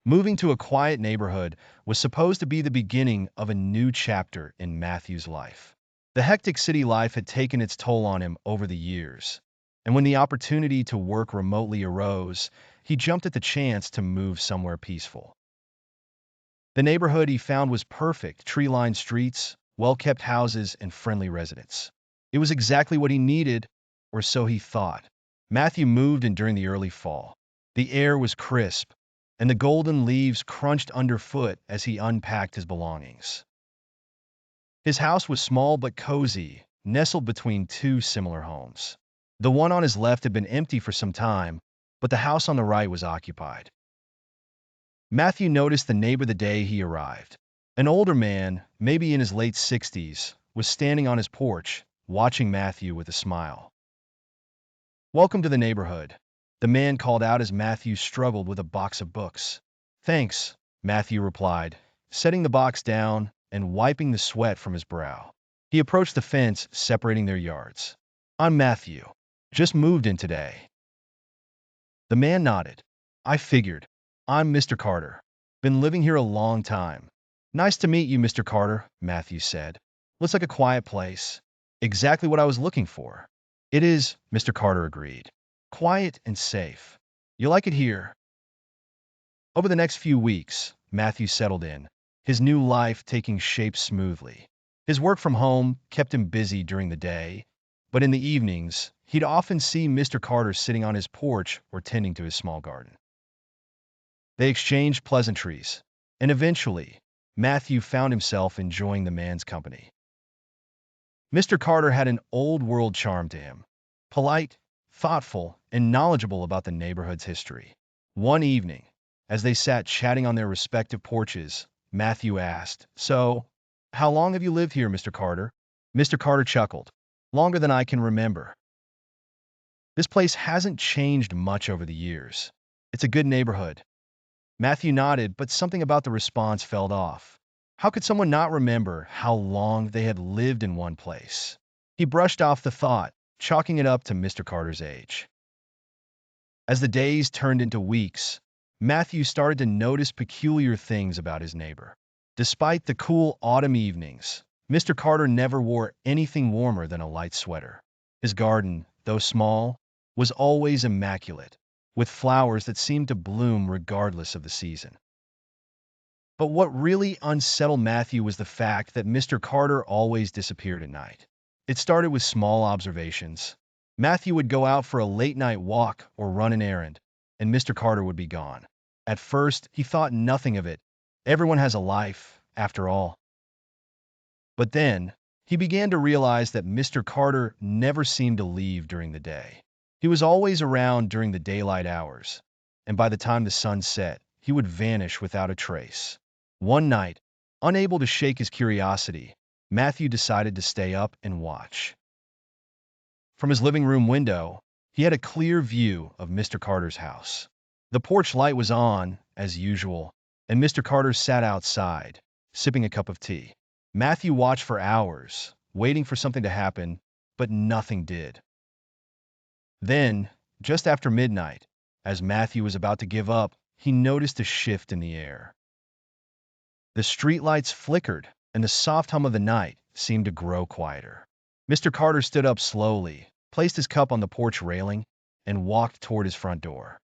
Moving to a quiet neighborhood was supposed to be the beginning of a new chapter in Matthew's life. The hectic city life had taken its toll on him over the years, and when the opportunity to work remotely arose, he jumped at the chance to move somewhere peaceful. The neighborhood he found was perfect: tree-lined streets, well-kept houses, and friendly residents. It was exactly what he needed, or so he thought. Matthew moved in during the early fall. The air was crisp, and the golden leaves crunched underfoot as he unpacked his belongings. His house was small but cozy, nestled between two similar homes. The one on his left had been empty for some time, but the house on the right was occupied. Matthew noticed the neighbor the day he arrived. An older man, maybe in his late 60s, was standing on his porch, watching Matthew with a smile. "Welcome to the neighborhood," the man called out as Matthew struggled with a box of books. "Thanks," Matthew replied, setting the box down and wiping the sweat from his brow. He approached the fence separating their yards. "I'm Matthew. Just moved in today." The man nodded. "I figured. I'm Mr. Carter. Been living here a long time." "Nice to meet you, Mr. Carter," Matthew said. "Looks like a quiet place. Exactly what I was looking for." "It is," Mr. Carter agreed. "Quiet and safe. You like it here?" Over the next few weeks, Matthew settled in, his new life taking shape smoothly. His work from home kept him busy during the day, but in the evenings, he'd often see Mr. Carter sitting on his porch or tending to his small garden. They exchanged pleasantries, and eventually, Matthew found himself enjoying the man's company. Mr. Carter had an old-world charm to him, polite, thoughtful, and knowledgeable about the neighborhood's history. One evening, as they sat chatting on their respective porches, Matthew asked, "So, how long have you lived here, Mr. Carter?" Mr. Carter chuckled. "Longer than I can remember. This place hasn't changed much over the years. It's a good neighborhood." Matthew nodded, but something about the response felt off. How could someone not remember how long they had lived in one place? He brushed off the thought, chalking it up to Mr. Carter's age. As the days turned into weeks, Matthew started to notice peculiar things about his neighbor. Despite the cool autumn evenings, Mr. Carter never wore anything warmer than a light sweater. His garden, though small, was always immaculate, with flowers that seemed to bloom regardless of the season. But what really unsettled Matthew was the fact that Mr. Carter always disappeared at night. It started with small observations. Matthew would go out for a late-night walk or run an errand, and Mr. Carter would be gone. At first, he thought nothing of it. Everyone has a life, after all. But then, he began to realize that Mr. Carter never seemed to leave during the day. He was always around during the daylight hours, and by the time the sun set, he would vanish without a trace. One night, unable to shake his curiosity, Matthew decided to stay up and watch. From his living room window, he had a clear view of Mr. Carter's house. The porch light was on, as usual, and Mr. Carter sat outside, sipping a cup of tea. Matthew watched for hours, waiting for something to happen, but nothing did. Then, just after midnight, as Matthew was about to give up, he noticed a shift in the air. The streetlights flickered, and the soft hum of the night seemed to grow quieter. Mr. Carter stood up slowly, placed his cup on the porch railing, and walked toward his front door.